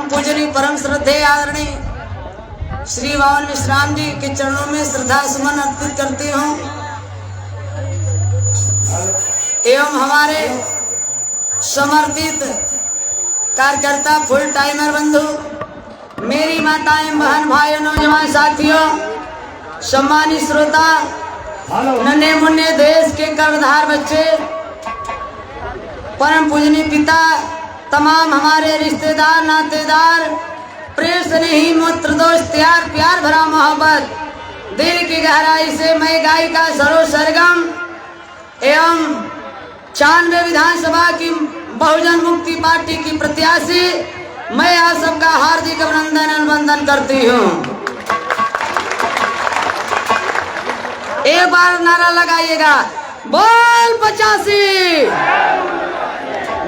पूजनीय परम श्रद्धेय आदरणीय श्री वामन विश्राम जी के चरणों में श्रद्धा सुमन अर्पित करती हूँ एवं हमारे समर्पित कार्यकर्ता फुल टाइमर बंधु, मेरी माताएं, बहन, भाइयों, नौजवान साथियों, सम्मानित श्रोता, नन्हे मुन्ने देश के कर्णधार बच्चे, परम पूजनीय पिता, तमाम हमारे रिश्तेदार, नातेदार, प्रेम से नहीं मूत्र दोस्त, त्यार प्यार भरा मोहब्बत, दिल की गहराई से मैं गायिका सरो सरगम एवं 96 विधानसभा की बहुजन मुक्ति पार्टी की प्रत्याशी मैं आप सबका हार्दिक अभिनंदन करती हूँ। एक बार नारा लगाइएगा, बोल 85,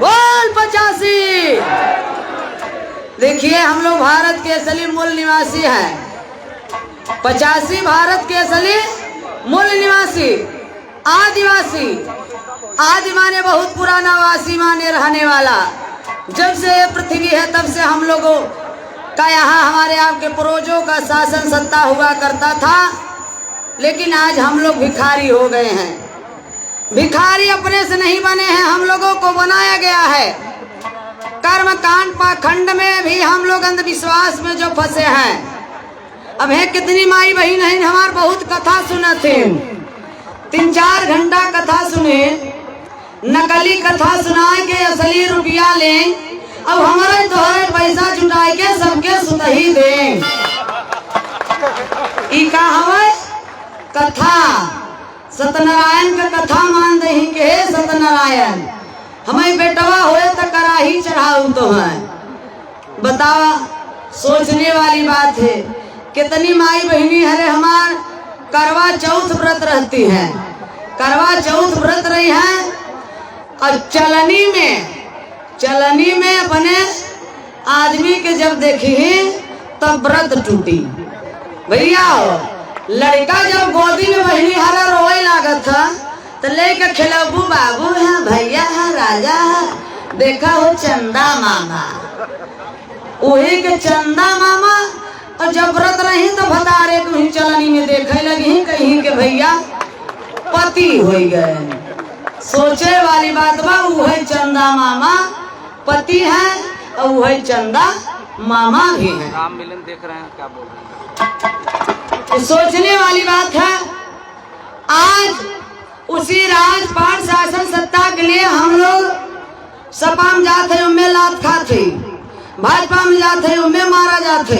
बोल 85। देखिए, हम लोग भारत के असली मूल निवासी हैं। 85 भारत के असली मूल निवासी, आदिवासी। आदि माने बहुत पुराना, वासी माने रहने वाला। जब से ये पृथ्वी है तब से हम लोगों का यहाँ हमारे आपके पूर्वजों का शासन सत्ता हुआ करता था, लेकिन आज हम लोग भिखारी हो गए हैं। भिखारी अपने से नहीं बने हैं, हम लोगों को बनाया गया है। कर्म कांड पाखंड में भी हम लोग अंधविश्वास में जो फंसे हैं। अब है कितनी माई बहन है, हमारे बहुत कथा सुने थे, 3-4 घंटा कथा सुने, नकली कथा सुनाए के असली रुपया लें, अब हमारे तोहरे पैसा जुटाए के सबके सुतही दें। ई का हवे कथा, सत्यनारायण का कथा मान दही के हे सत्यनारायण, हमें बेटवा होए तो कराही चढ़ाऊ तो है। बतावा, सोचने वाली बात है। कितनी माई बहनी है हमार करवा चौथ व्रत रहती हैं, करवा चौथ व्रत रही हैं, और चलनी में अपने आदमी के जब देखी तब व्रत टूटी। भैया, लड़का जब गोदी में बहनी हरा रोए लागत था तो लेके खिलाबू, बाबू है, भैया है, राजा है, देखा हो चंदा मामा, वही के चंदा मामा। और जब व्रत रही तो भतारे कहीं चलनी में देखे लगी कहीं के भैया पति हो गए। सोचे वाली बात बा, वह चंदा मामा पति है और वह चंदा मामा भी है। राम मिलन देख रहे हैं, क्या बोल रहे हैं? सोचने वाली बात है। आज उसी राजपाट शासन सत्ता के लिए हम लोग सपा में जाते, उनमें लात खाते, भाजपा में जाते, उनमें मारा जाते,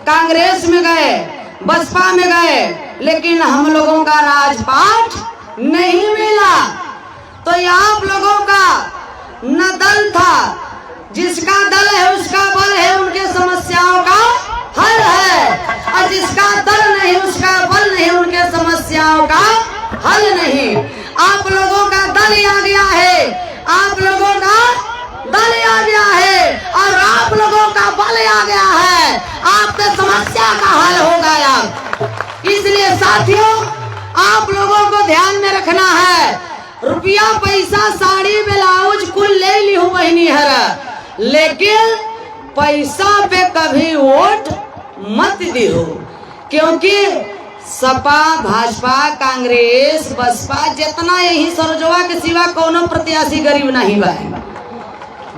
कांग्रेस में गए, बसपा में गए, लेकिन हम लोगों का राजपाट नहीं मिला। तो ये आप लोगों का न दल था, जिसका दल है उसका बल है, उनके समस्याओं का हल है, और जिसका दल नहीं उसका बल नहीं, उनके समस्याओं का हल नहीं। आप लोगों का दल आ गया है, आप लोगों का दल आ गया है, और आप लोगों का बल आ गया है, आपके समस्या का हल हो गया। इसलिए साथियों, आप लोगों को ध्यान में रखना है, रुपया पैसा साड़ी ब्लाउज कुल ले ली हूँ बहनी हरा, लेकिन पैसा पे कभी वोट मत दियो, क्योंकि सपा, भाजपा, कांग्रेस, बसपा जितना यही सरजोआ के सिवा कोनो प्रत्याशी गरीब नहीं बा।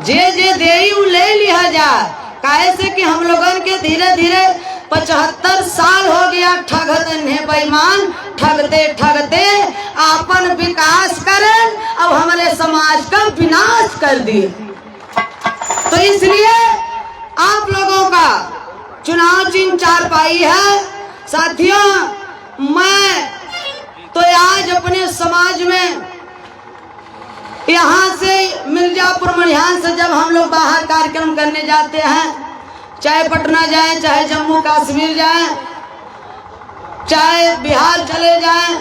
जे जे देई उ ले लिया जा, काहे से कि हम लोगन के धीरे धीरे 75 साल हो गया ठगत बेईमान, ठगते ठगते अपन विकास करें, अब हमारे समाज का विनाश कर दिए। तो इसलिए आप लोगों का चुनाव चिन्ह 4 पाई है। साथियों, मैं तो आज अपने समाज में यहाँ से मिर्जापुर मनिहान से जब हम लोग बाहर कार्यक्रम करने जाते हैं, चाहे पटना जाएं, चाहे जम्मू कश्मीर जाएं, चाहे बिहार चले जाएं,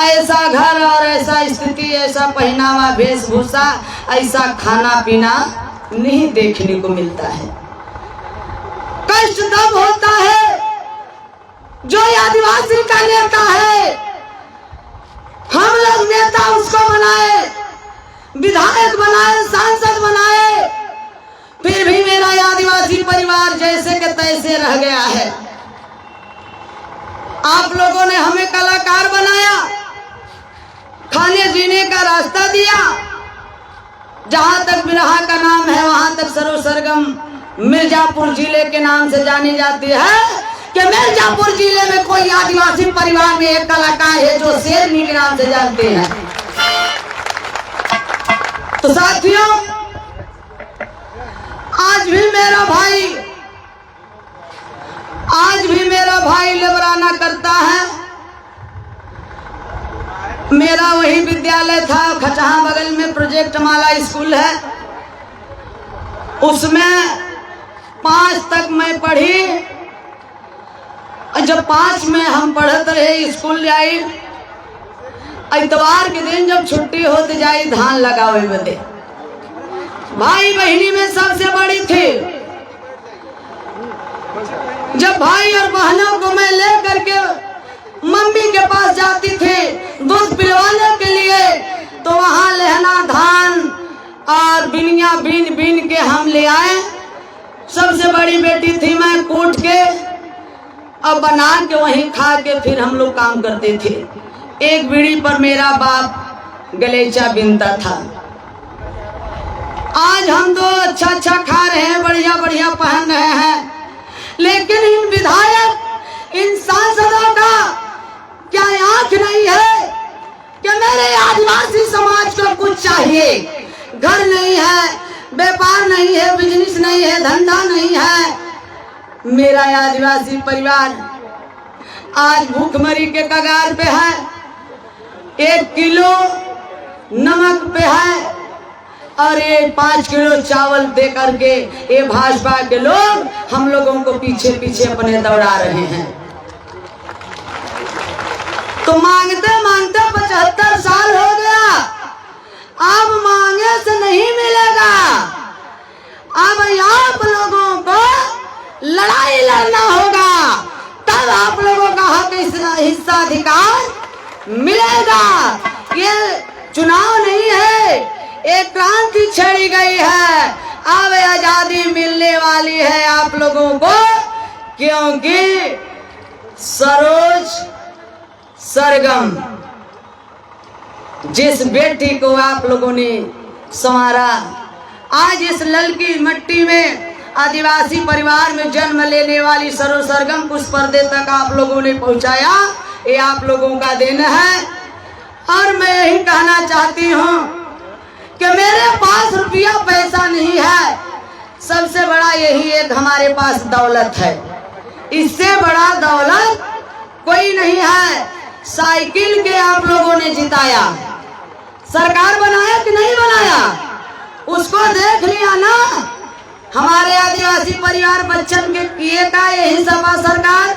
ऐसा घर और ऐसा स्थिति, ऐसा पहनावा, वेशभूषा, ऐसा खाना पीना नहीं देखने को मिलता है। कष्ट तब होता है जो आदिवासी का नेता है, हम लोग नेता उसको बनाए, विधायक बनाए, सांसद बनाए, फिर भी मेरा आदिवासी से रह गया है। आप लोगों ने हमें कलाकार बनाया, खाने जीने का रास्ता दिया। जहां तक बिरहा का नाम है वहां तक सरो सरगम मिर्जापुर जिले के नाम से जानी जाती है कि मिर्जापुर जिले में कोई आदिवासी परिवार में एक कलाकार है जो शेरनी के नाम से जानते हैं। तो साथियों, आज भी मेरा भाई लेबराना करता है। मेरा वही विद्यालय था खचहा बगल में, प्रोजेक्ट माला स्कूल है, उसमें 5 तक मैं पढ़ी। जब 5 में हम पढ़ते रहे, स्कूल जाई, इतवार के दिन जब छुट्टी होती जाई धान लगावे बदे। भाई बहनी में सबसे बड़ी थी। जब भाई और बहनों को मैं ले करके मम्मी के पास जाती थी दूध पिलवाने के लिए, तो वहां लहना धान और बिनिया बीन के हम ले आए। सबसे बड़ी बेटी थी मैं, कूट के और बना के वहीं खा के फिर हम लोग काम करते थे। एक बीड़ी पर मेरा बाप गलेचा बिनता था। आज हम तो अच्छा अच्छा खा रहे हैं, बढ़िया बढ़िया पहन रहे हैं, लेकिन इन विधायक, इन सांसदों का क्या आंख नहीं है कि मेरे आदिवासी समाज को कुछ चाहिए? घर नहीं है, व्यापार नहीं है, बिजनेस नहीं है, धंधा नहीं है। मेरा आदिवासी परिवार आज भूखमरी के कगार पे है। 1 किलो नमक पे है और ये 5 किलो चावल दे करके ये भाजपा के लोग हम लोगों को पीछे पीछे अपने दौड़ा रहे हैं। तो मांगते मांगते 75 साल हो गया, अब मांगे से नहीं मिलेगा। अब आप लोगों को लड़ाई लड़ना होगा, तब आप लोगों का हक हिस्सा अधिकार मिलेगा। ये चुनाव नहीं है, एक क्रांति छेड़ी गई है। अब आजादी मिलने वाली है आप लोगों को, क्योंकि सरोज सरगम जिस बेटी को आप लोगों ने संवारा, आज इस ललकी मट्टी में आदिवासी परिवार में जन्म लेने वाली सरोज सरगम को उस पर्दे तक आप लोगों ने पहुंचाया, ये आप लोगों का देन है। और मैं यही कहना चाहती हूँ कि मेरे पास रुपया पैसा नहीं है, सबसे बड़ा यही एक हमारे पास दौलत है। इससे बड़ा दौलत कोई नहीं है। साइकिल के आप लोगों ने जिताया, सरकार बनाया कि नहीं बनाया, उसको देख लिया ना। हमारे आदिवासी परिवार बच्चन के किए का यही सपा सरकार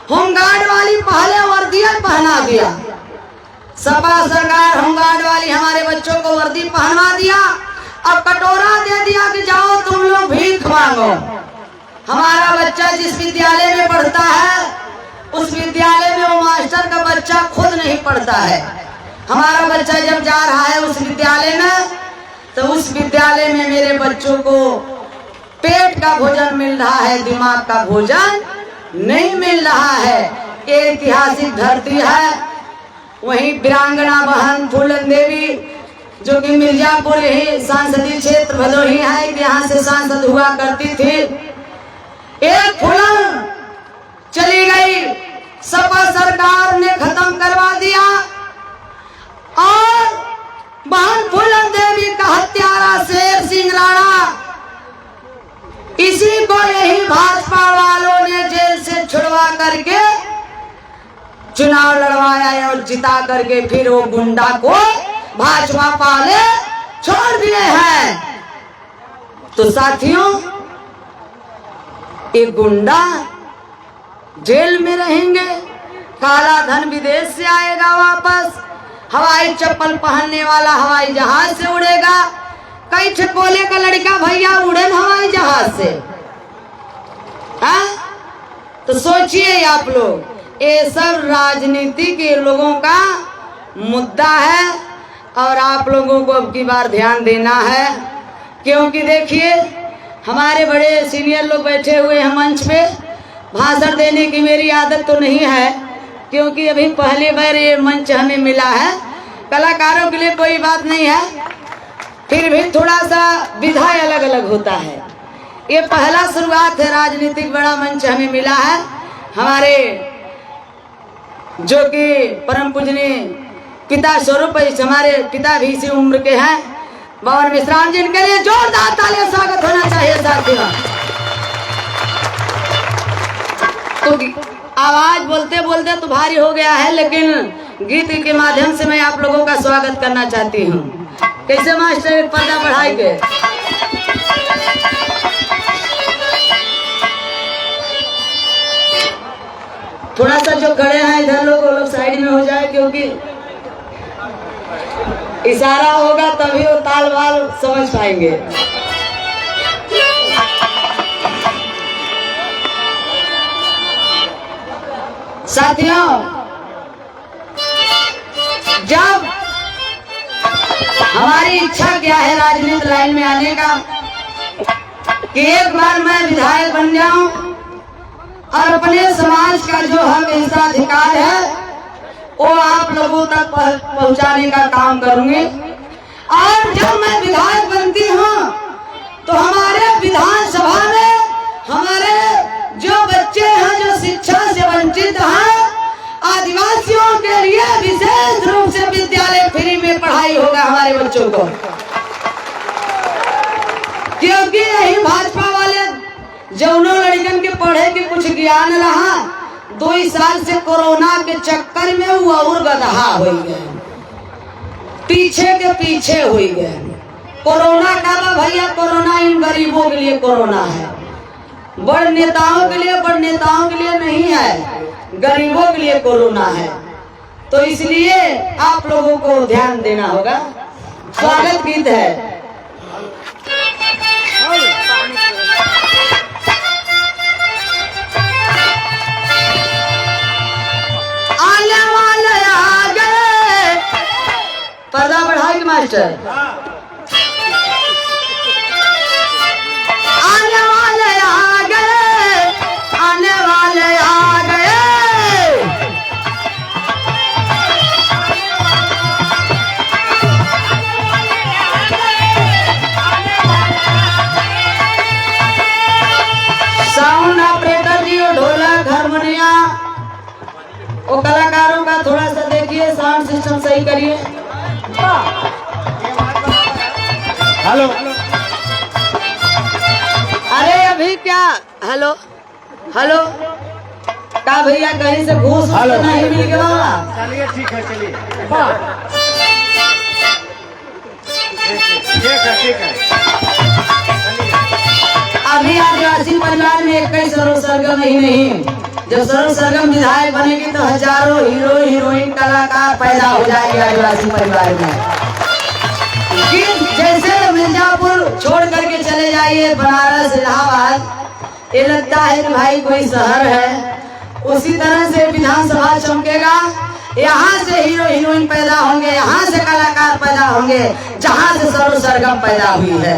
होमगार्ड वाली पहले वर्दियां पहना दिया। सपा सरकार होमगार्ड वाली हमारे बच्चों को वर्दी पहनवा दिया, अब कटोरा दे दिया कि जाओ तुम लोग भीख मांगो। हमारा बच्चा जिस विद्यालय में पढ़ता है उस विद्यालय में वो मास्टर का बच्चा खुद नहीं पढ़ता है। हमारा बच्चा जब जा रहा है उस विद्यालय में, तो उस विद्यालय में मेरे बच्चों को पेट का भोजन मिल रहा है, दिमाग का भोजन नहीं मिल रहा है। ये ऐतिहासिक धरती है। वहीं वीरांगना बहन फूलन देवी जो कि मिर्जापुर ही सांसदीय क्षेत्र भदोही है, यहाँ से सांसद हुआ करती थी, एक फूलन चली गई, सपा सरकार ने खत्म करवा दिया। और बहन फूलन देवी का हत्यारा शेर सिंह राणा, इसी को यही भाजपा वालों ने जेल से छुड़वा करके चुनाव लड़वाया और जिता करके फिर वो गुंडा को भाजपा वाले छोड़ दिए हैं। तो साथियों, ये गुंडा जेल में रहेंगे, काला धन विदेश से आएगा वापस, हवाई चप्पल पहनने वाला हवाई जहाज से उड़ेगा। कई ठकोले का लड़का भैया उड़े हवाई जहाज से। तो सोचिए आप लोग, ये सब राजनीति के लोगों का मुद्दा है और आप लोगों को अब की बार ध्यान देना है। क्योंकि देखिए हमारे बड़े सीनियर लोग बैठे हुए हैं मंच पे। भाषण देने की मेरी आदत तो नहीं है, क्योंकि अभी पहली बार ये मंच हमें मिला है। कलाकारों के लिए कोई बात नहीं है, फिर भी थोड़ा सा विधा अलग अलग होता है। ये पहला शुरुआत है, राजनीतिक बड़ा मंच हमें मिला है। हमारे जो कि परम पूजनीय पिता स्वरूप हमारे पिता भी इसी उम्र के हैं, बाबा विश्राम जी, इनके लिए जोरदार तालियां स्वागत होना चाहिए साथियों। तो आवाज बोलते बोलते तो भारी हो गया है, लेकिन गीत के माध्यम से मैं आप लोगों का स्वागत करना चाहती हूँ। कैसे मास्टर पर्दा बढ़ाई के थोड़ा सा जो खड़े हैं इधर लोग, वो लोग साइड में हो जाए, क्योंकि इशारा होगा तभी वो ताल वाल समझ पाएंगे। साथियों, जब हमारी इच्छा क्या है राजनीतिक लाइन में आने का, कि एक बार मैं विधायक बन जाऊं और अपने समाज का जो हक हिस्साधिकार है वो आप लोगों तक पहुंचाने का काम करूंगी। और जब मैं विधायक बनती हूं तो हमारे विधानसभा में हमारे जो बच्चे हैं जो शिक्षा से वंचित हैं, आदिवासियों के लिए विशेष रूप से विद्यालय फ्री में पढ़ाई होगा हमारे बच्चों को, क्योंकि यही भाजपा वाले जौनों लड़कन के पढ़े के कुछ ज्ञान रहा, 2 साल से कोरोना के चक्कर में वो और गधा हो गए, पीछे के पीछे हो गए। कोरोना का भैया, कोरोना इन गरीबों के लिए कोरोना है, बड़ नेताओं के लिए नहीं है, गरीबों के लिए कोरोना है। तो इसलिए आप लोगों को ध्यान देना होगा। स्वागत गीत है। आने वाले आ गए, पर्दा बढ़ाई मास्टर। आने वाले आ गए, आने वाले आ गए। साउंड ऑपरेटर जी और ढोलक हारमोनिया और कलाकारों का थोड़ा सा देखिए, साउंड सिस्टम सही करिए। हेलो, अरे अभी क्या, हेलो हेलो, का भैया कहीं से घूस नहीं मिल गया? चलिए ठीक है, चलिए ठीक है। अभी आदिवासी परिवार में 21 सर्व सरगम ही नहीं, जब सर्व सरगम विधायक बनेगी तो हजारों हीरो हीरोइन कलाकार पैदा हो जाएंगे आदिवासी परिवार में। जैसे मिर्जापुर छोड़ करके चले जाइए बनारस इलाहाबाद, ये लगता है कि भाई कोई शहर है, उसी तरह से विधानसभा चमकेगा। यहाँ से हीरो हीरोइन पैदा होंगे, यहाँ से कलाकार पैदा होंगे, जहाँ से सर्व सरगम पैदा हुई है।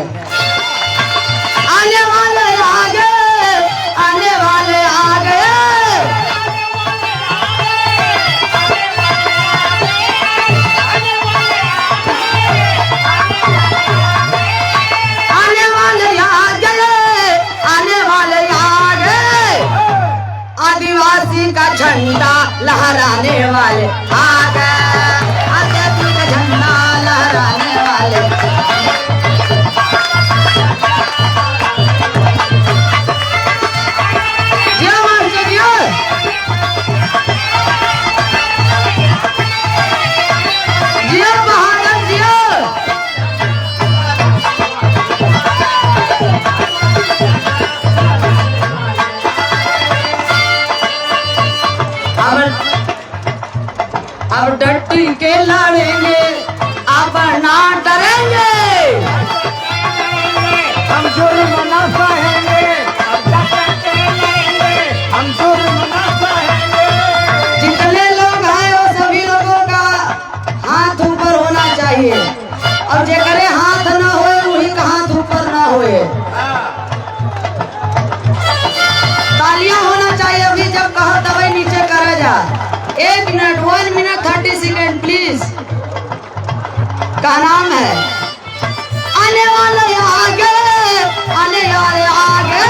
आने वाले आ गए, आने वाले आ गए। आने वाले आ गए, आने वाले आ गए। आदिवासी का झंडा लहराने वाले आ गए, आदिवासी का झंडा लहराने वाले। अब डटी के लड़ेंगे, अब ना डरेंगे, हम जुर्म न सहेंगे, हम जुर्म न सहेंगे। जितने लोग हैं वो सभी लोगों का हाथ ऊपर होना चाहिए, और जेकरे हाथ ना होए वही का हाथ ऊपर ना होए। 1 मिनट 1 मिनट 30 सेकेंड प्लीज। का नाम है आने वाले आगे, आने वाले आगे,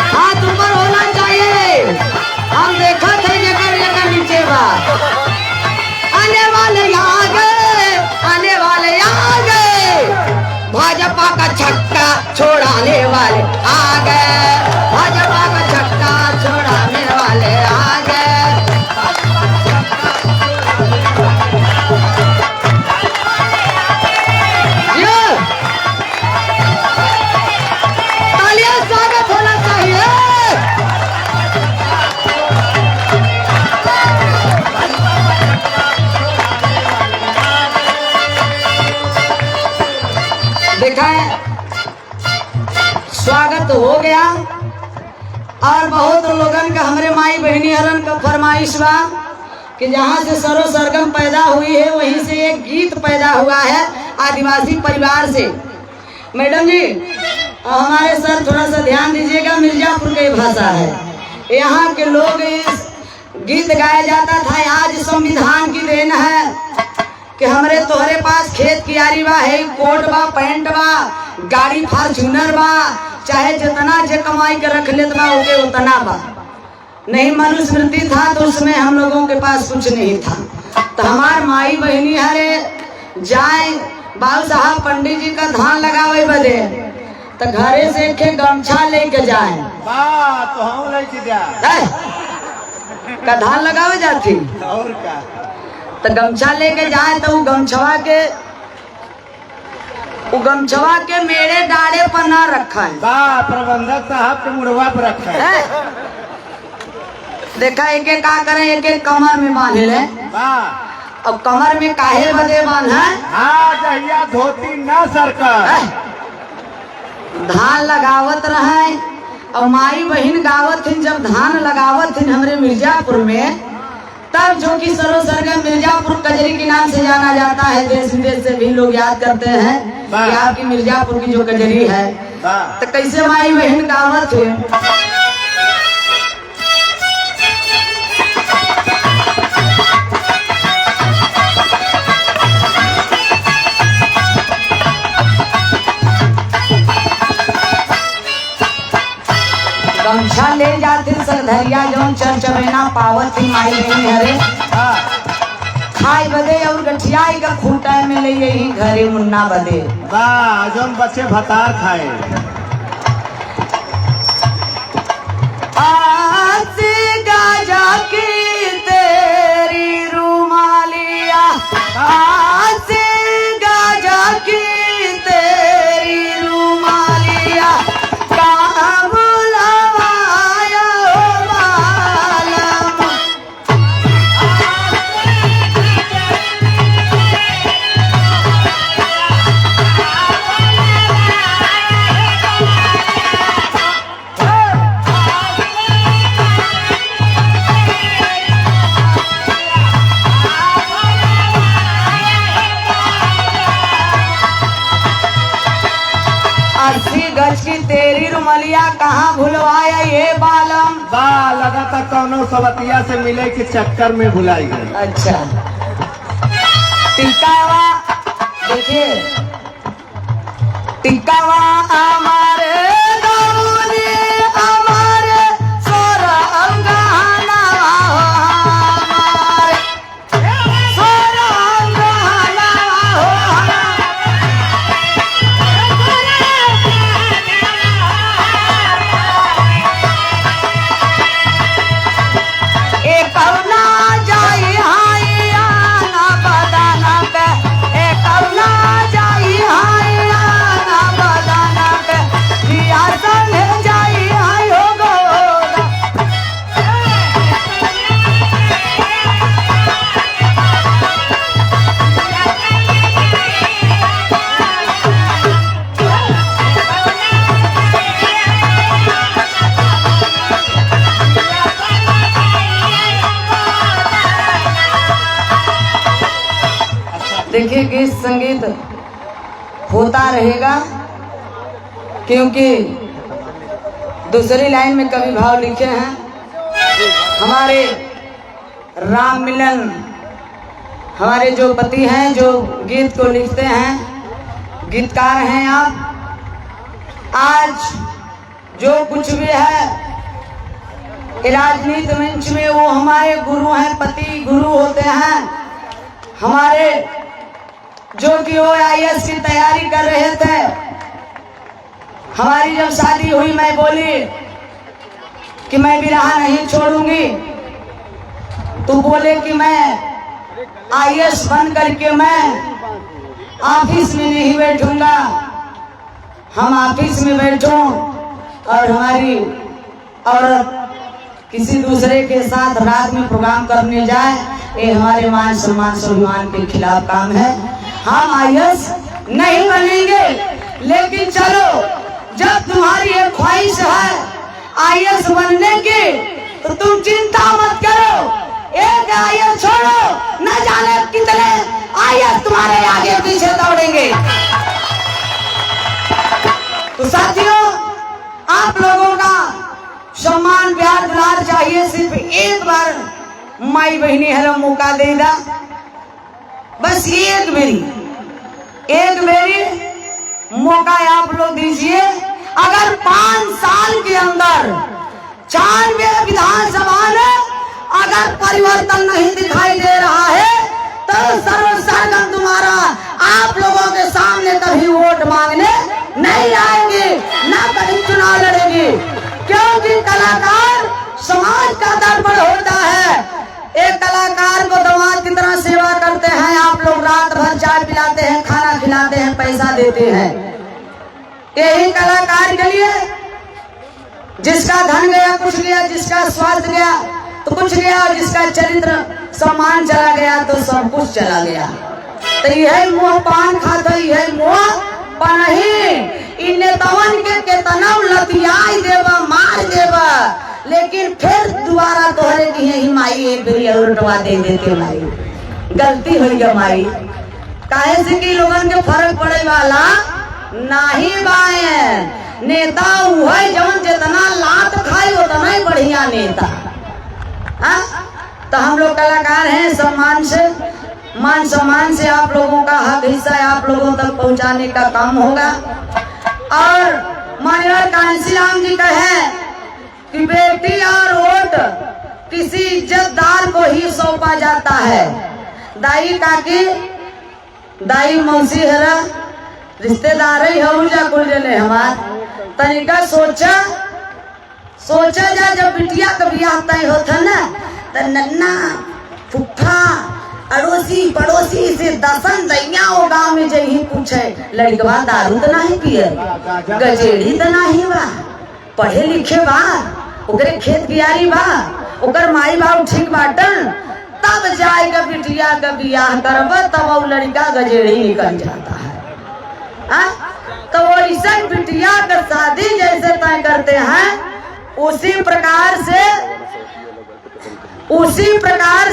हाथ ऊपर होना चाहिए। हम देखा थे जगह नीचे बा। आने वाले आगे, आने वाले आगे, भाजपा का छक्का छोड़ाने वाले आगे, भाजपा का छक्का छोड़ाने वाले आगे। तालियां स्वागत होना चाहिए। देखा है, स्वागत हो गया। और बहुत लोगन का हमारे माई बहनी हरन का फरमाइश बा कि जहाँ से सरो सरगम पैदा हुई है वहीं से एक गीत पैदा हुआ है आदिवासी परिवार से। मैडम जी हमारे सर थोड़ा सा ध्यान दीजिएगा, मिर्जापुर की भाषा है, यहाँ के लोग इस गीत गाया जाता था। आज संविधान की देन है कि हमारे तोहरे पास खेत कियारी बा है, कोट बा, पैंट बा, गाड़ी फॉर्च्यूनर बा, चाहे जितना जे कमाई के रख लेत बा ओके उतना बा। नहीं मनुस्मृति था तो उसमें हम लोगों के पास कुछ नहीं था। तो हमार माई बहनी हरे जाए बाबू साहब पंडित जी का धान लगावे बदे तो घरे से एक गमछा लेके जाए तो हम लेके जा का धान लगावे जाती और का तो गमछा लेके जाए तो वो गमछवा के मेरे डाड़े पर ना रखा है। प्रबंधक साहब के मुड़वा पर रखा है। देखा एक एक का करें, एक एक कमर में बांध ले। अब कमर में काहे बदे बांधा? जहिया धोती ना सरकार धान लगावत रहे और माई बहन गावत थी। जब धान लगावत थी हमरे मिर्जापुर में, तब जो कि सरो सरगम मिर्जापुर कजरी के नाम से जाना जाता है। देश विदेश से भी लोग याद करते हैं कि आपकी मिर्जापुर की जो कजरी है। तो कैसे माई बहन गावत थे? गमछा ले जाते सरधरिया जौन चरचबेना पावत ही माई बहनी हरे खाई बदे और गठियाई का खूंटा में ले यही घरे मुन्ना बदे जौन बच्चे भतार खाए। आज गाजा की तेरी रुमालिया, आज गाजा की तेरी रुमालिया, कहाँ बुलावाया ओ मालम। गज की तेरी रुमलिया कहाँ भुलवाया ये बालम। लगा था कौनो सवतिया से मिले के चक्कर में भुलाई गई। अच्छा टिकावा देखिए, टिकावा हमारे दौनी हमारे सोरम गहना हमारे सोरम गहना देखिए गीत संगीत होता रहेगा, क्योंकि दूसरी लाइन में कवि भाव लिखे हैं हमारे राम मिलन हमारे जो पति हैं, जो गीत को लिखते हैं, गीतकार हैं आप। आज जो कुछ भी है राजनीति मंच में वो हमारे गुरु हैं, पति गुरु होते हैं हमारे, जो कि वो IAS की तैयारी कर रहे थे। हमारी जब शादी हुई मैं बोली कि मैं बिरहा नहीं छोड़ूंगी, तो बोले कि मैं IAS बन करके मैं ऑफिस में नहीं बैठूंगा। हम ऑफिस में बैठों और हमारी औरत किसी दूसरे के साथ रात में प्रोग्राम करने जाए, ये हमारे मान सम्मान स्वाभिमान के खिलाफ काम है। हम IAS नहीं बनेंगे, लेकिन चलो जब तुम्हारी एक ख्वाहिश है IAS बनने की, तो तुम चिंता मत करो, एक IAS छोड़ो, न जाने कितने IAS तुम्हारे आगे पीछे दौड़ेंगे। तो साथियों, आप लोगों का सम्मान प्यार दुलार चाहिए। सिर्फ एक बार माई बहनी हर मौका दे दा, बस एक मेरी मौका आप लोग दीजिए। अगर 5 साल के अंदर 94 विधानसभा में अगर परिवर्तन नहीं दिखाई दे रहा है, तो सर्वसरगम तुम्हारा आप लोगों के सामने कभी वोट मांगने नहीं आएंगे, ना कभी चुनाव लड़ेगी। क्योंकि कलाकार समाज का दर्पण होता है। एक कलाकार को दामाद की तरह सेवा करते हैं आप लोग, रात भर चाय पिलाते हैं, खाना खिलाते हैं, पैसा देते हैं। यही कलाकार के लिए जिसका धन गया कुछ गया, जिसका स्वास्थ्य गया तो कुछ गया, और जिसका चरित्र सम्मान चला गया तो सब कुछ चला गया। तो यह मोह पान खाता, यह मोह पनही इन नेतावन के तनाव लतियाई देवा, मार देवा, लेकिन फिर दोबारा तोहरे की है माई एक बेरी और उठवा दे देते माई। गलती हुई है माई, काहे से कि लोगन के फर्क पड़े वाला नहीं बाए। नेता हुए जवन जितना लात खाई उतना ही बढ़िया नेता। तो हम लोग कलाकार हैं, सम्मान से मान सम्मान से आप लोगों का हक हिस्सा आप लोगों तक पहुंचाने का काम होगा। और माननीय कांशीराम जी कहे कि बेटी और वोट किसी इज्जतदार को ही सौंपा जाता है। दाई काकी, दाई मौसी हरा रिश्तेदार ही हो जा कुल जने हमार तनिका सोचा जा। जब बिटिया का ब्याह तय होता ना, तो नन्ना फुफा अड़ोसी पड़ोसी से दसन दैया वो गाँव में जही पूछे, लड़कवा दारू तो नहीं पिए, गजेड़ी तो नहीं बा, पढ़े लिखे बा, ओकरे खेत कियारी बा, ओकर माई बाबू ठीक बाटन, तब जाएगा बिटिया का ब्याह करब, तब वो लड़का गजेड़ी निकल जाता है। तो वो ऐसा बिटिया कर शादी जैसे तय करते हैं, उसी प्रकार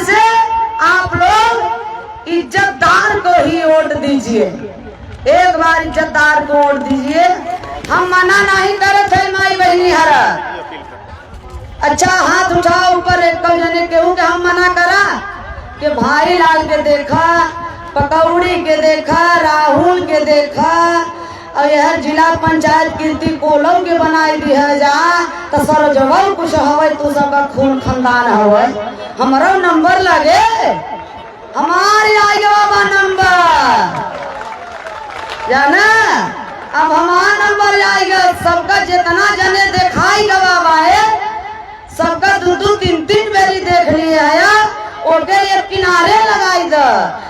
से आप लोग इज्जतदार को ही वोट दीजिए। एक बार इज्जतदार को वोट दीजिए। हम मना नहीं करे थे माई बहनी हरा। अच्छा हाथ उठाओ ऊपर, एक जने केहू के हम मना करा कि भाई लाल के देखा, पकौड़ी के देखा, राहुल के देखा, और यह जिला पंचायत कीर्ति कोलम के बनाई दी है जा, तो सरोजवा कुछ हवे, तू सबका खून खानदान हवे, हमारा नंबर लगे, हमारे आएगा बाबा नंबर जाना। अब हमारा नंबर आएगा, सबका जितना जने दिखाई बाबा है, सबका 2-2 3-3 बेरी देख लिया है, ओके एक किनारे लगाई द।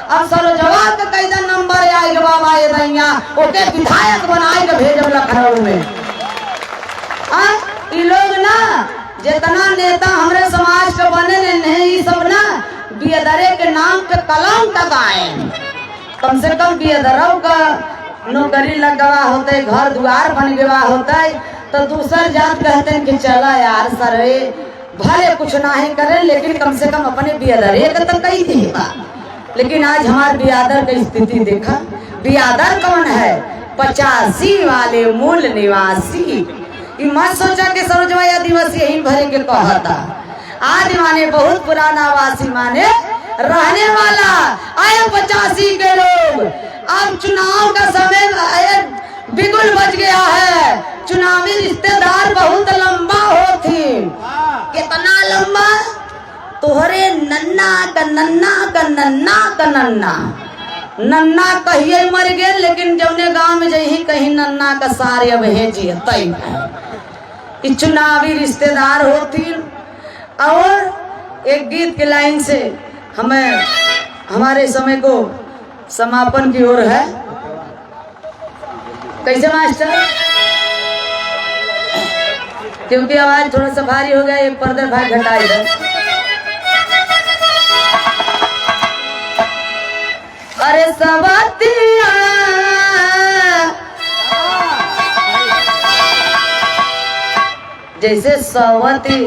अब सरोजवा का कैदा नंबर आएगा बाबा ये दैया, ओके विधायक बनाए के भेजब लखनऊ में। ये लोग ना जितना नेता हमारे समाज के बने नहीं, ये सब ना बियदरे के नाम पे कलम टकाए। कम से कम बियदरों का नौकरी लग गवा होते, घर द्वार बन गवा होता है, तो दूसर जात कहते हैं कि चला यार सरे भले कुछ ना ही करे, लेकिन कम से कम अपने बियादर का तो कही देगा। लेकिन आज हमारे बियादर की स्थिति देखा। बियादर कौन है? 85 वाले मूल निवासी। मत सोचा कि सरोजवा आदिवासी यही भरे के कहता। आदि माने बहुत पुराना, वासी माने रहने वाला। आए 85 के लोग, अब चुनाव का समय बिगुल बज गया है। चुनावी रिश्तेदार बहुत लंबा होती, कितना लंबा? तोहरे नन्ना का नन्ना का नन्ना का नन्ना, नन्ना कहिए मर गए, लेकिन जौने गांव में जही कहीं नन्ना का सारे अब है जी। चुनावी रिश्तेदार होती। और एक गीत के लाइन से हमें हमारे समय को समापन की ओर है। कैसे मास्टर? क्योंकि आवाज थोड़ा सा भारी हो गया, एक पर्दे भाई घटाई है। अरे सवतिया जैसे सवती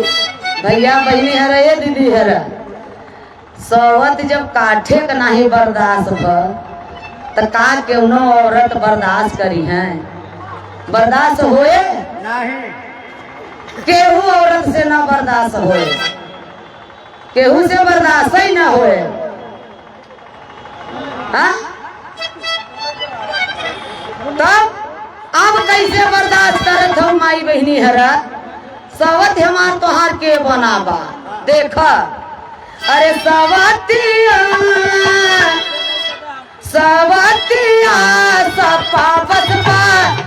भैया बहनी है रे दीदी है रे, सवत जब काठे का नहीं बर्दाश्त हो तो का केवनो औरत बर्दाश्त करी है? बर्दाश्त होए नहीं, केहू औरत से ना बर्दाश्त होए, केहू से बर्दाश्त ही ना होए। हाँ? तब अब कैसे बर्दाश्त करत हो माई बहनी हरा? सवत हमार तोहार के बनाबा देखा। अरे सवतिया सवतिया सपा बसपा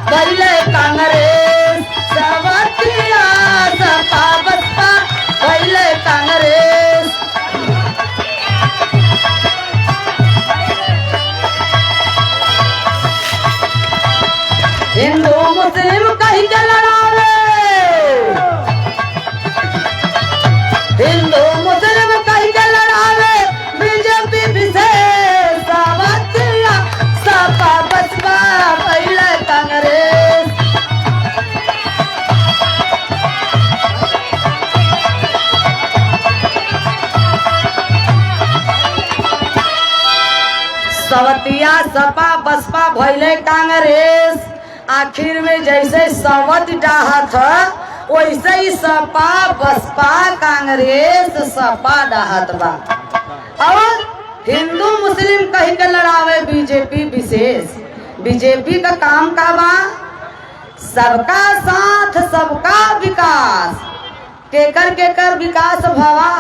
भइले कांग्रेस, सवतिया सपा बसपा भइले कांग्रेस। हिंदू मुस्लिम कहीं के लड़ावे, हिंदू मुस्लिम कहीं के लड़ावे, बीजेपी विशेष सवतिया सपा बसपा भइले कांग्रेस। सवतिया सपा बसपा भइले कांग्रेस। आखिर में जैसे सवत डाहत वैसे ही सपा बसपा कांग्रेस सपा डाहत बा। और हिंदू मुस्लिम कहीं के लड़ावे बीजेपी विशेष। बीजेपी का काम का बा? सबका साथ सबका विकास। केकर विकास भवा?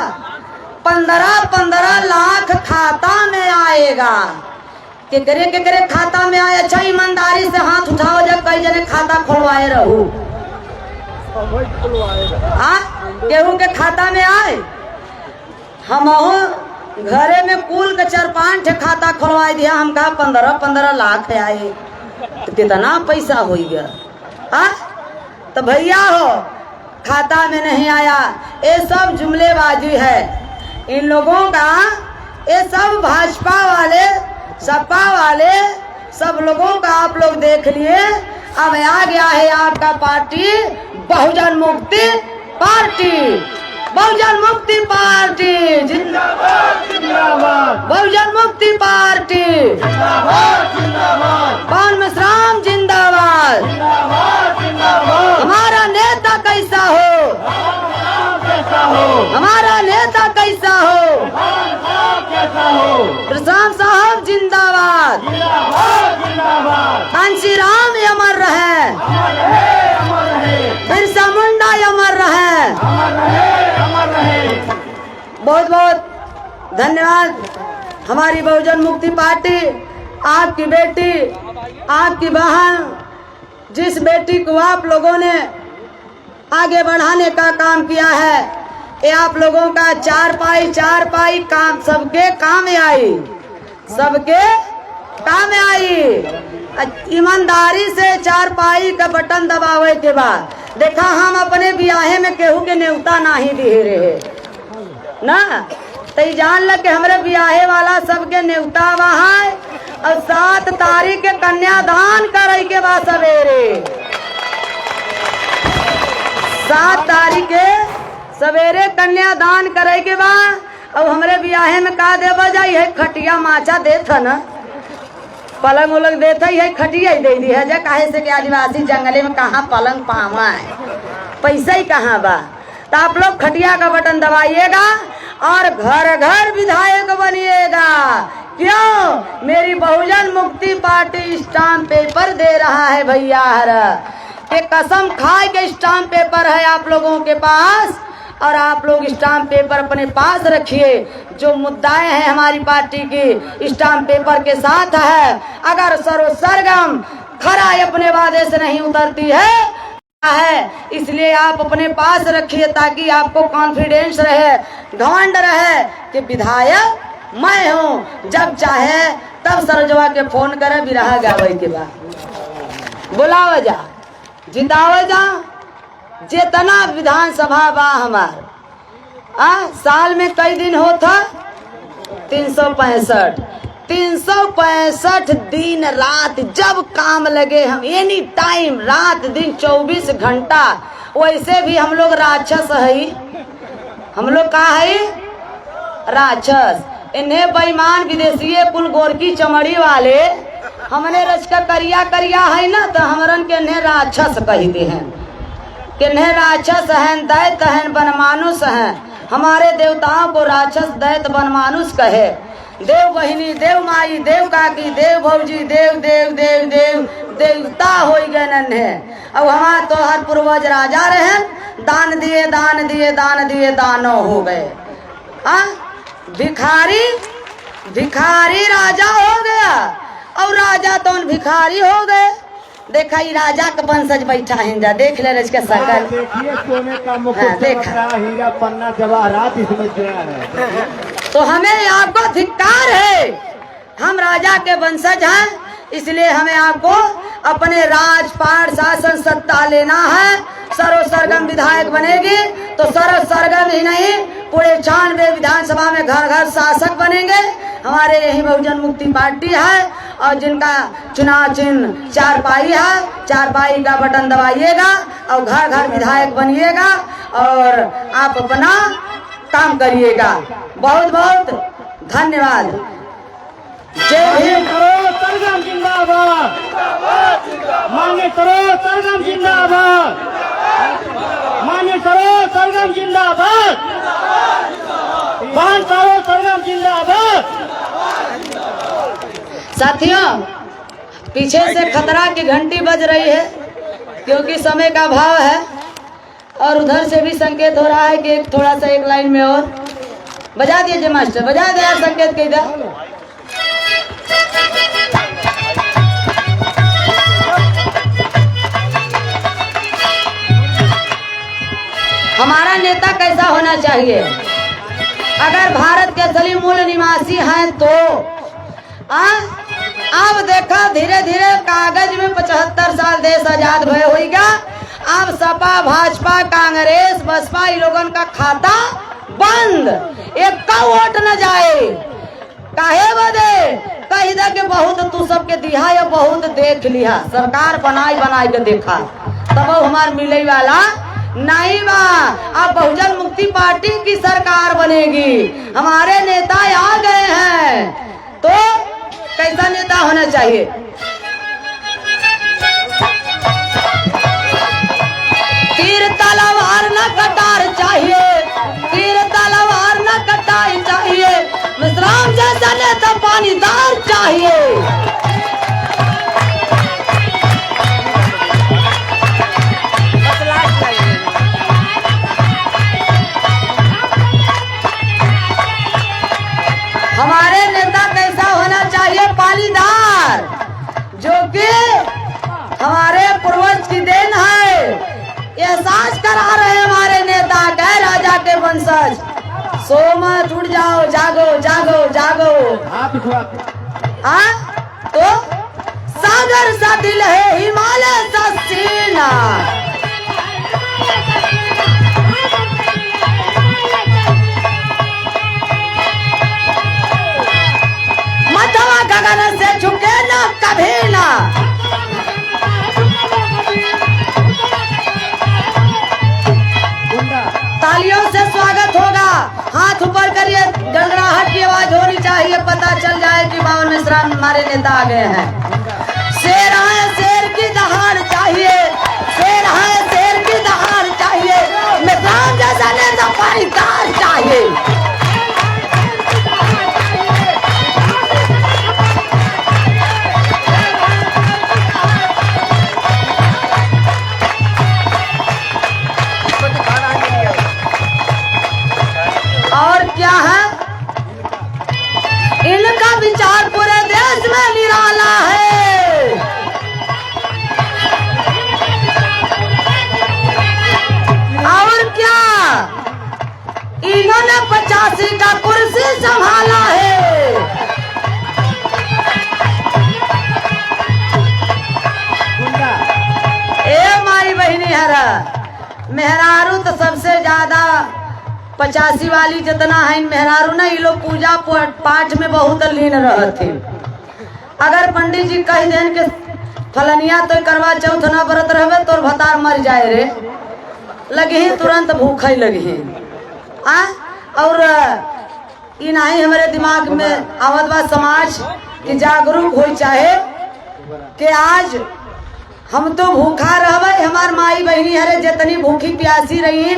15-15 लाख खाता में आएगा। केकरे खाता में आए? अच्छा ईमानदारी से हाथ उठाओ, जब कई जने खाता खुलवाए रहू। केहू के खाता में आए? हम घरे में कुल के 4-5 खाता खुलवाए दिया, हम कहा 15-15 लाख आए तो कितना पैसा हो गया। हाँ तो भैया हो खाता में नहीं आया, ये सब जुमलेबाजी है इन लोगों का। ये सब भाजपा वाले सपा वाले सब लोगों का आप लोग देख लिए। अब आ गया है आपका पार्टी बहुजन मुक्ति पार्टी। बहुजन मुक्ति पार्टी जिंदाबाद जिंदाबाद, बहुजन मुक्ति पार्टी जिंदाबाद जिंदाबाद, पान मिश्राम जिंदाबाद। जिंदाबाद जिंदाबाद। हमारा नेता कैसा हो? कैसा हो? हमारा नेता कैसा हो? कैसा हो? प्रशांत साहब जिंदाबाद। जिंदाबाद जिंदाबाद। कांची राम अमर रहे, अमर रहे अमर रहे, बिरसा मुंडा अमर रहे। अमर रहे अमर रहे। बहुत बहुत धन्यवाद। हमारी बहुजन मुक्ति पार्टी आपकी बेटी, आपकी बहन, जिस बेटी को आप लोगों ने आगे बढ़ाने का काम किया है, ये आप लोगों का चार पाई काम सबके काम आई, सबके काम आई। ईमानदारी से 4 पाई का बटन दबावे के बाद देखा हम अपने ब्याहे में केहू के न्योता नहीं दे रहे ना, तो जान लग के हमरे ब्याहे वाला सबके न्योता वहाँ और 7 तारीख के कन्यादान करे के बाद सवेरे 7 तारीख के सवेरे कन्यादान करे के बाद अब हमरे ब्याहे में का देवा जाई है? खटिया माचा देता न, पलंग उलंग देता है, खटिया ही दे दी है। काहे से कि आदिवासी जंगले में कहाँ पलंग पावा है, पैसा ही कहाँ बा। तो आप लोग खटिया का बटन दबाइएगा और घर घर विधायक बनिएगा। क्यों? मेरी बहुजन मुक्ति पार्टी स्टाम्प पेपर दे रहा है भैया हर के कसम खाए के स्टाम्प पेपर है आप लोगों के पास, और आप लोग स्टाम्प पेपर अपने पास रखिए। जो मुद्दाएं हैं हमारी पार्टी की स्टाम्प पेपर के साथ है। अगर सरगम खरा अपने वादे से नहीं उतरती है, इसलिए आप अपने पास रखिए ताकि आपको कॉन्फिडेंस रहे, घमंड रहे कि विधायक मैं हूँ। जब चाहे तब सरजवा के फोन करे, बिरहा गावे के बाद बुलावा जा, जितावा जा। जितना विधानसभा बा हमार साल में कई दिन होता 365 दिन रात जब काम लगे हम एनी टाइम रात दिन 24 घंटा। वैसे भी हम लोग राक्षस है, हम लोग का है राक्षस। इन्हें बेईमान विदेशी कुल गोरकी चमड़ी वाले हमने रचका करिया करिया है ना, तो हमरन के इन्हें राक्षस कहते हैं। किन्हें राक्षस हैं, दैत हैं, बनमानुष हैं। हमारे देवताओं को राक्षस दैत बनमानुष कहे। देव बहिनी, देव माई, देव काकी, देव भौजी, देव देव देव देव देवता हो गए नन्हे। अब हमारे तो हर पूर्वज राजा रहे, दान दिए दान दिए दान दिए दानो हो गए। भिखारी भिखारी राजा हो गया और राजा तो भिखारी हो गए। देखा ये राजा का वंशज बैठा है, जा देख ले इसका शकल, देखिए सोने का मुकुट, देखा हीरा पन्ना जवाहरात इसमें जड़ा है। तो हमें आपको धिक्कार है, हम राजा के वंशज हैं, इसलिए हमें आपको अपने राजपाट शासन सत्ता लेना है। सरगम विधायक बनेगी तो सरगम ही नहीं, पूरे 96 विधानसभा में घर घर शासक बनेंगे। हमारे यही बहुजन मुक्ति पार्टी है और जिनका चुनाव चिन्ह चारपाई है, चारपाई का बटन दबाइएगा और घर घर विधायक बनिएगा और आप अपना काम करिएगा। बहुत बहुत धन्यवाद। जय हिंद। सरगम जिंदाबाद, मान्य करो सरगम जिंदाबाद, मान्य करो सरगम जिंदाबाद, बहाल करो सरगम जिंदाबाद। साथियों, पीछे से खतरा की घंटी बज रही है क्योंकि समय का अभाव है और उधर से भी संकेत हो रहा है कि थोड़ा सा एक लाइन में और बजा दीजिए मास्टर, बजा दे यार संकेत के इधर। हमारा नेता कैसा होना चाहिए? अगर भारत के असली मूल निवासी हैं तो अब देखा धीरे धीरे कागज में 75 साल देश आजाद भय होगा। अब सपा भाजपा कांग्रेस बसपा इन लोगन का खाता बंद, एक का वोट न जाए। काहे बदे कही दे के बहुत तू सबके दिहा या बहुत देख लिया, सरकार बनाई बनाई के देखा तब हमार मिले वाला नहीं बा। अब बहुजन मुक्ति पार्टी की सरकार बनेगी, हमारे नेता आ गए हैं। तो कैसा नेता होना चाहिए? तीर तलवार न कटार चाहिए, तीर तलवार न कटाई चाहिए, विश्राम जैसा नेता पानीदार चाहिए। हमारे नेता कैसा होना चाहिए? पालीदार, जो कि हमारे पूर्वज की देन है। एहसास करा रहे हमारे नेता गए राजा के वंशज। सो मत उठ जाओ, जागो जागो जागो। तो सागर सा दिल है, हिमालय सा सीना, मथवा गगन से झुके ना कभी ना। तालियों से स्वागत होगा, हाथ ऊपर करिए, गड़गड़ाहट की आवाज होनी चाहिए, पता चल जाए कि बावन मिश्रा हमारे नेता आ गए हैं। शेर है, शेर की दहाड़ चाहिए, शेर है, शेर की दहाड़ चाहिए, मिश्राम जैसा मेहरारू तो सबसे ज्यादा 85 वाली जितना है मेहरारू ना, ये लोग पूजा पाठ में बहुत लीन रहते। अगर पंडित जी कह देन के फलनिया तो करवा चौथ ना व्रत रहे तो भतार मर जाए रे, लगे ही तुरंत भूखे लगे हैं। और ये नहीं हमारे दिमाग में आवत बा समाज की जागरूक हो चाहे कि आज हम तो भूखा रहबे, हमार माई बहनी हरे जितनी भूखी प्यासी रही,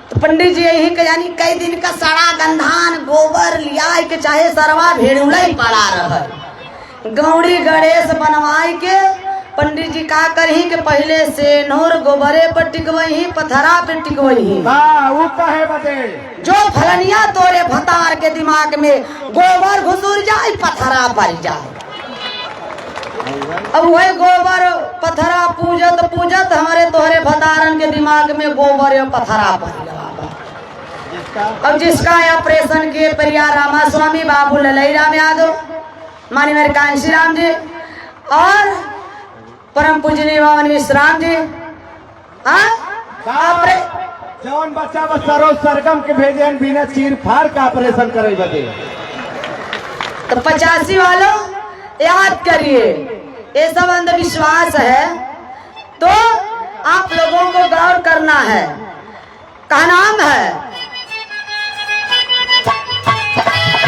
तो पंडित जी यही के यानी कई दिन का सड़ा गंधान गोबर लिया के चाहे सरवा भेड़ुला ही पड़ा रहे, गौड़ी गणेश बनवाई के पंडित जी का करही के पहले से नोर गोबरे पर टिकवही, पथरा पे टिकवही। जो फलनिया तोरे भतार के दिमाग में गोबर घुसुर जाए, पथरा पड़ जाए। अब वही गोबर पथरा पूजत पूजत हमारे तोहरे भतारन के दिमाग में गोबर और पथरा पड़ गया। अब जिसका ऑपरेशन किए परिया रामा स्वामी, बाबू ललई राम यादव, मानी मेरे कांशी राम जी और परम पूजनीय बावन विश्राम जी। जौन बच्चा सरोज सरगम के भेजे बिना चीर फाड़ का ऑपरेशन करे बदे, तो 85 वालों याद करिए, ये सब अंधविश्वास है, तो आप लोगों को गौर करना है। का नाम है,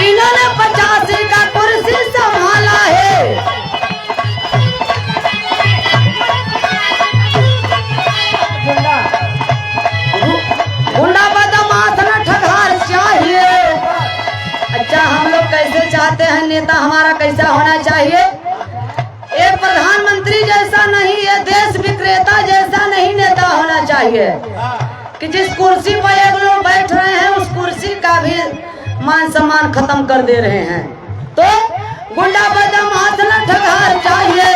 इन्होंने 85 का कुर्सी संभाला है। गुंडा बदमाश न ठगार चाहिए। अच्छा, हम लोग कैसे चाहते हैं नेता हमारा कैसा होना चाहिए? एक प्रधानमंत्री जैसा नहीं, ये देश विक्रेता जैसा नहीं नेता होना चाहिए कि जिस कुर्सी पर एक लोग बैठ रहे हैं उस कुर्सी का भी मान सम्मान खत्म कर दे रहे हैं। तो गुंडा बदमाश न ठगार चाहिए,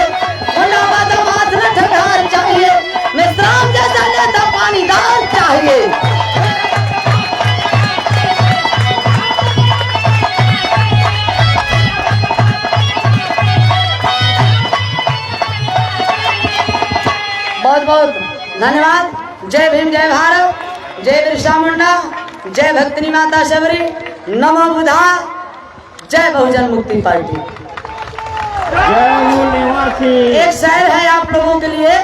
गुंडा बदमाश न ठगार चाहिए, मिश्राम जैसा नेता पानीदार चाहिए। बहुत बहुत धन्यवाद। जय भीम, जय भारत, जय बिरसा मुंडा, जय भक्तनी माता शबरी, नमो बुधा, जय बहुजन मुक्ति पार्टी। जय निवासी। एक शहर है आप लोगों के लिए।